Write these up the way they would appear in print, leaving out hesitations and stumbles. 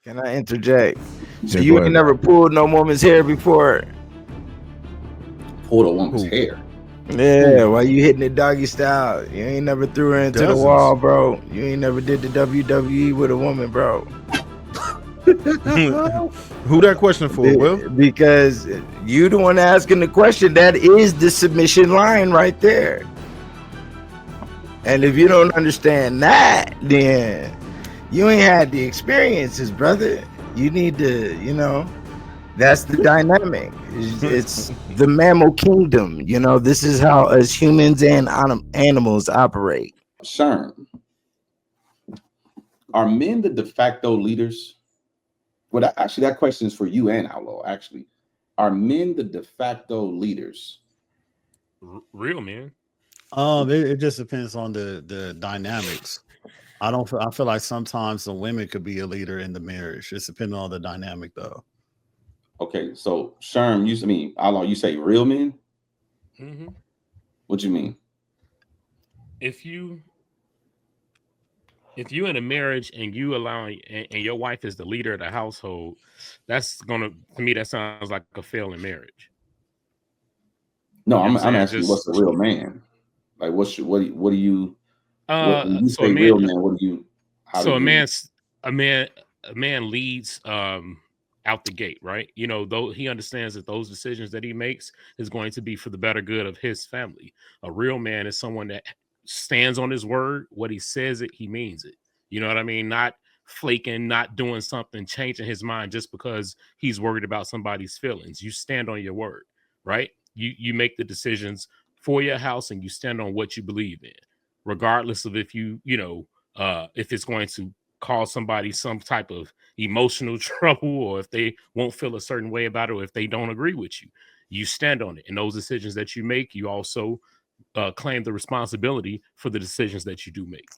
Can I interject? So Yeah, you go ain't ahead, never Rob. pulled no woman's hair before? Pulled a woman's Who? hair. Yeah, while you hitting it doggy style. You ain't never threw her into the Dozens. wall, bro. You ain't never did the WWE with a woman, bro. Who that question for, Will? Because you the one asking the question. That is the submission line right there. And if you don't understand that, then you ain't had the experiences, brother. You need to, that's the dynamic. It's the mammal kingdom. This is how as humans and animals operate. Sherm, are men the de facto leaders? Well, actually, that question is for you and Outlaw. Actually, are men the de facto leaders? Real men. It just depends on the dynamics. I feel like sometimes the women could be a leader in the marriage. It's depending on the dynamic, though. Okay, so Sherm, Outlaw, you say real men? Mm-hmm. What you mean? If you in a marriage and you allowing and your wife is the leader of the household, that's gonna, to me, that sounds like a failing marriage. No, You know I'm what asking you, what's a real man? Like, what do you? When you so say real man, what do you? So a man leads out the gate, right? Though he understands that those decisions that he makes is going to be for the better good of his family. A real man is someone that stands on his word. What he says it, he means it. You know what I mean? Not flaking, not doing something, changing his mind just because he's worried about somebody's feelings. You stand on your word, right? You make the decisions for your house and you stand on what you believe in, regardless of if if it's going to cause somebody some type of emotional trouble, or if they won't feel a certain way about it, or if they don't agree with you. You stand on it. And those decisions that you make, you also claim the responsibility for the decisions that you do make.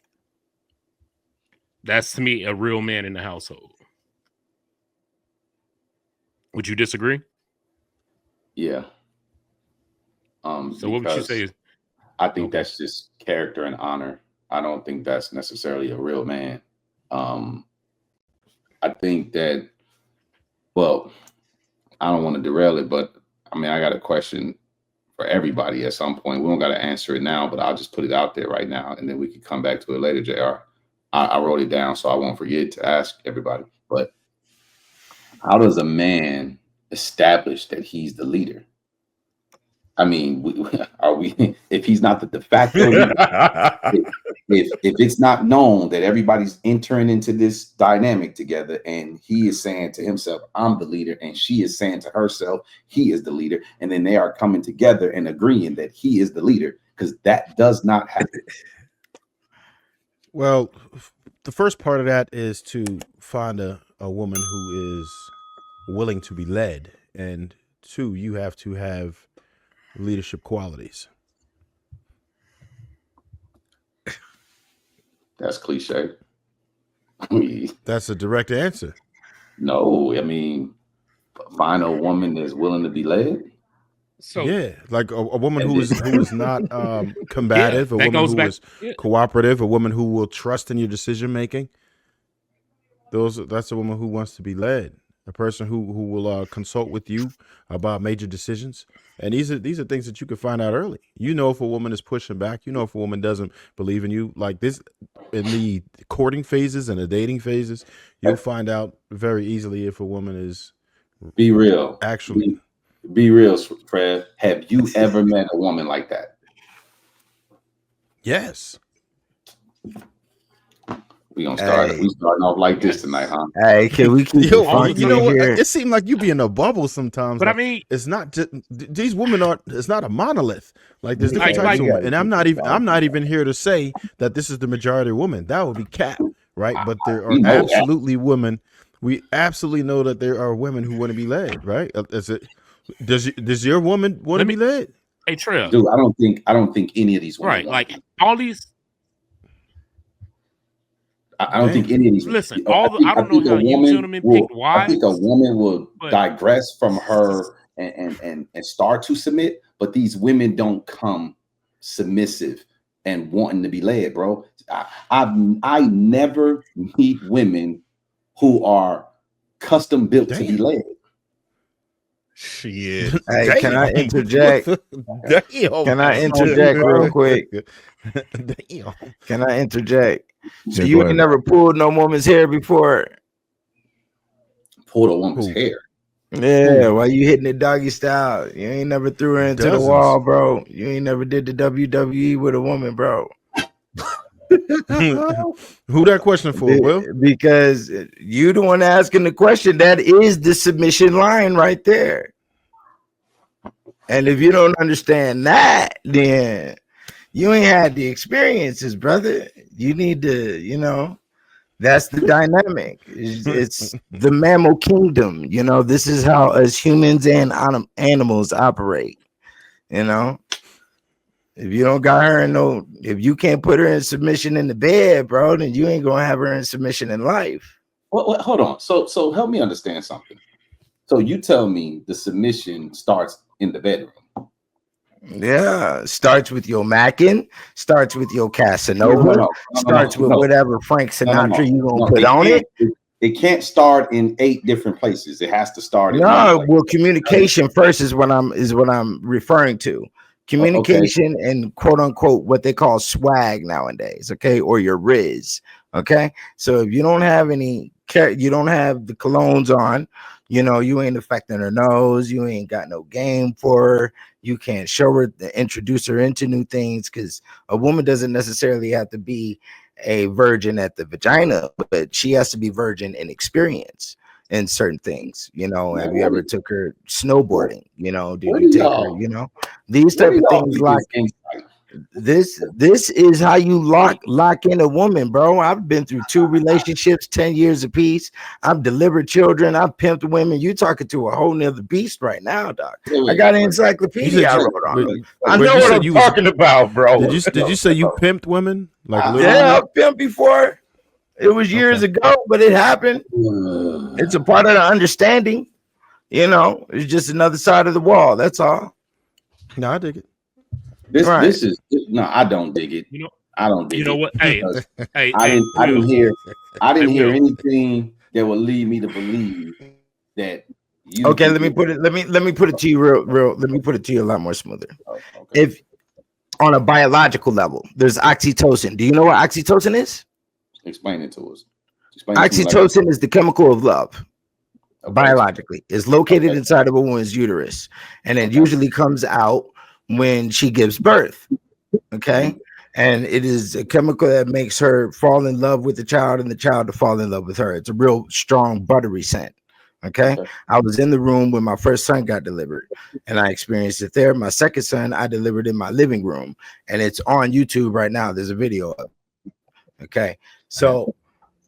That's, to me, a real man in the household. Would you disagree? Yeah. So what would you say? I think that's just character and honor. I don't think that's necessarily a real man. I think that, well, I don't want to derail it, but I got a question for everybody at some point. We don't got to answer it now, but I'll just put it out there right now, and then we can come back to it later, JR. I wrote it down so I won't forget to ask everybody. But how does a man establish that he's the leader? If he's not the de facto leader, if it's not known that everybody's entering into this dynamic together and he is saying to himself, I'm the leader, and she is saying to herself, he is the leader, and then they are coming together and agreeing that he is the leader, because that does not happen. Well, the first part of that is to find a woman who is willing to be led. And two, you have to have leadership qualities. That's cliche. That's a direct answer. No, find a woman that's willing to be led. So yeah, like a woman who is not combative, a woman who is cooperative, a woman who will trust in your decision making. That's a woman who wants to be led. A person who will consult with you about major decisions. And these are things that you can find out early. You know if a woman is pushing back. You know if a woman doesn't believe in you. Like this, in the courting phases and the dating phases, you'll find out very easily if a woman is. Be real. Actually. Be real, Fred. Have you ever met a woman like that? Yes. We starting off like this tonight, huh? Hey, can we keep it funky? You know what? Here? It seemed like you be in a bubble sometimes. But like, it's not just, these women aren't. It's not a monolith. Like there's different types of women, and I'm not even here to say that this is the majority of women. That would be cap, right? But there are absolutely women. We absolutely know that there are women who want to be led, right? Does your woman want to be led? Hey, Trev. Dude, I don't think any of these women. Right, like all these. I don't think any of these. Listen, I don't know how you gentlemen pick wives. I think a woman will digress from her and start to submit, but these women don't come submissive and wanting to be led, bro. I never meet women who are custom built to be led. Shit. Hey, can I interject? Can I interject real quick? Damn. Can I interject? So Yeah, you go ain't ahead. never pulled no woman's hair before? Pulled a woman's hair. Yeah, while you hitting it doggy style. You ain't never threw her into the wall, bro. You ain't never did the WWE with a woman, bro. Who that question for, Will? Because you the one asking the question. That is the submission line right there. And if you don't understand that, then you ain't had the experiences, brother. You need to, you know, that's the dynamic. It's the mammal kingdom. You know, this is how us humans and animals operate. You know, if you don't got her in no, if you can't put her in submission in the bed, bro, then you ain't gonna have her in submission in life. Well, hold on. So help me understand something. So you tell me the submission starts in the bedroom. Yeah, starts with your Mackin, starts with your Casanova, starts with whatever Frank Sinatra you gonna put on it. It can't start in 8 different places. It has to start in no. Well, communication first is what I'm referring to. Communication and quote unquote what they call swag nowadays, okay, or your riz, okay. So if you don't have any, you don't have the colognes on, you know, you ain't affecting her nose, you ain't got no game for her, you can't show her, introduce her into new things, because a woman doesn't necessarily have to be a virgin at the vagina, but she has to be virgin in experience in certain things. You know, have you ever took her snowboarding? You know, did you take her, you know, these type of things? Like this is how you lock in a woman, bro. I've been through 2 relationships, 10 years apiece. I've delivered children, I've pimped women. You talking to a whole nother beast right now, doc. I got an encyclopedia I wrote on. I know what I'm talking about, bro. Did you say you pimped women? Like yeah, I've pimped before. It was years ago, but it happened. It's a part of the understanding. You know, it's just another side of the wall. That's all. No, I dig it. This is no, I don't dig it. You know, I don't dig it. You know what? Hey, I didn't hear anything that would lead me to believe that you. Okay, let me put it to you real. Let me put it to you a lot more smoother. If on a biological level, there's oxytocin. Do you know what oxytocin is? Explain it to us. Oxytocin is the chemical of love. Biologically, it's located inside of a woman's uterus, and it usually comes out when she gives birth. Okay, and it is a chemical that makes her fall in love with the child, and the child to fall in love with her. It's a real strong, buttery scent. Okay, I was in the room when my first son got delivered, and I experienced it there. My second son, I delivered in my living room, and it's on YouTube right now. There's a video of it. Okay, so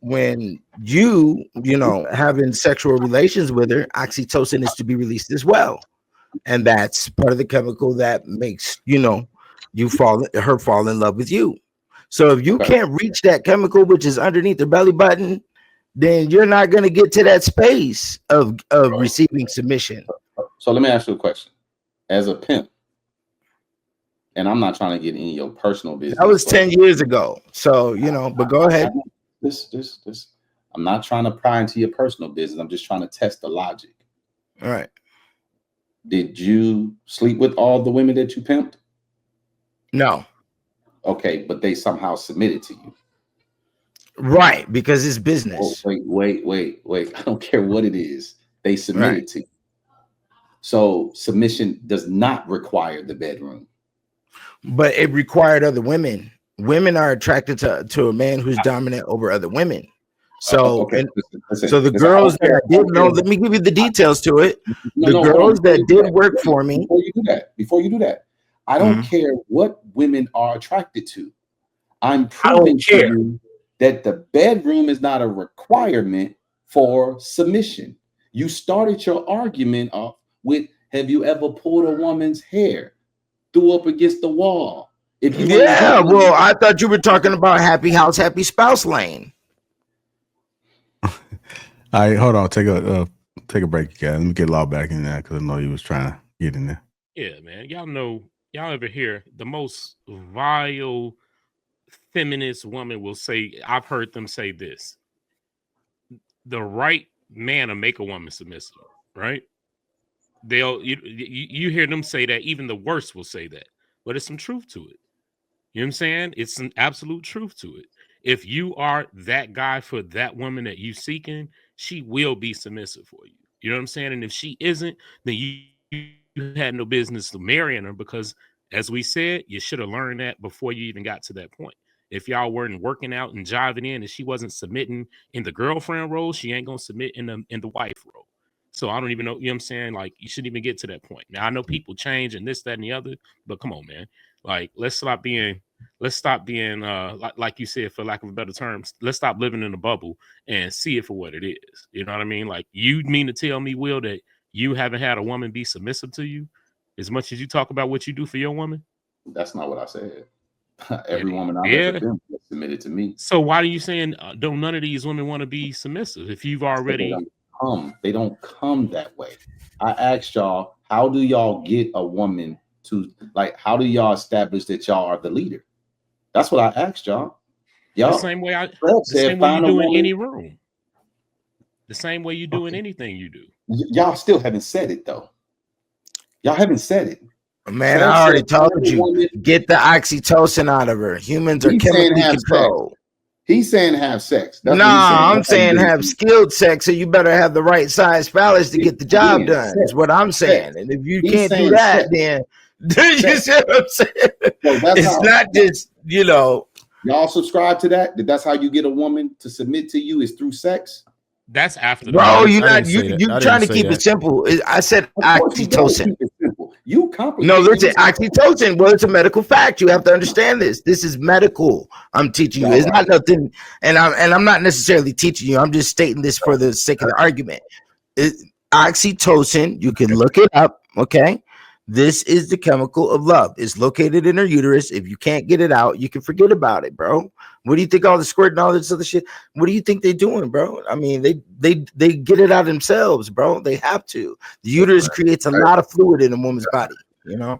when you know, having sexual relations with her, oxytocin is to be released as well, and that's part of the chemical that makes, you know, you fall in love with you. So if you can't reach that chemical, which is underneath the belly button, then you're not going to get to that space of receiving submission. So let me ask you a question. As a pimp, and I'm not trying to get in your personal business. That was 10 years ago. So, you know, but go ahead. I'm not trying to pry into your personal business. I'm just trying to test the logic. All right. Did you sleep with all the women that you pimped? No. Okay, but they somehow submitted to you. Right, because it's business. Oh, wait. I don't care what it is. They submitted to you. So submission does not require the bedroom. But it required other women. Women are attracted to a man who's dominant over other women. So, so the girls that I did know, let me give you the details to it. The girls that did work for me. Before you do that, I don't care what women are attracted to. I'm proving to you that the bedroom is not a requirement for submission. You started your argument off with, have you ever pulled a woman's hair, threw up against the wall? Well, I thought you were talking about happy house, happy spouse lane. All right, hold on. Take a break, guys. Let me get Law back in there because I know he was trying to get in there. Yeah, man. Y'all ever hear the most vile feminist woman will say, I've heard them say this: the right man will make a woman submissive, right? You hear them say that, even the worst will say that, but it's some truth to it. You know what I'm saying? It's some absolute truth to it. If you are that guy for that woman that you seeking, she will be submissive for you. You know what I'm saying? And if she isn't, then you had no business marrying her, because as we said, you should have learned that before you even got to that point. If y'all weren't working out and jiving in, and she wasn't submitting in the girlfriend role, she ain't gonna submit in the wife role. So I don't even know, you know what I'm saying? Like, you shouldn't even get to that point. Now I know people change and this, that, and the other, but come on, man. Like, let's stop being like you said, for lack of a better term, let's stop living in a bubble and see it for what it is. You know what I mean? Like, you mean to tell me, Will, that you haven't had a woman be submissive to you as much as you talk about what you do for your woman? That's not what I said. Every woman I've ever been with submitted to me. So why are you saying don't none of these women want to be submissive if you've already they don't come that way? I asked y'all, how do y'all get a woman to, like, how do y'all establish that y'all are the leader? That's what I asked y'all. The same way you do in any room. The same way you do in anything you do. Y'all still haven't said it though. Y'all haven't said it. Man, I already told you, get the oxytocin out of her. Humans are chemically controlled. He's saying have sex. I'm saying have skilled sex, so you better have the right size phallus to get the job done. Is what I'm saying. And if you can't do that, then you see what I'm saying? It's not just, you know. Y'all subscribe to that? That's how you get a woman to submit to you, is through sex? That's after. Bro, you're trying to keep it simple. I said oxytocin. You complicate. No, listen, oxytocin. Well, it's a medical fact. You have to understand this. This is medical. I'm teaching you. It's not nothing, and I'm not necessarily teaching you. I'm just stating this for the sake of the argument. Oxytocin. You can look it up. Okay. This is the chemical of love. It's located in her uterus. If you can't get it out, you can forget about it, bro. What do you think all the squirt and all this other shit? What do you think they're doing, bro? I mean, they get it out themselves, bro. They have to. The uterus creates a lot of fluid in a woman's body, you know?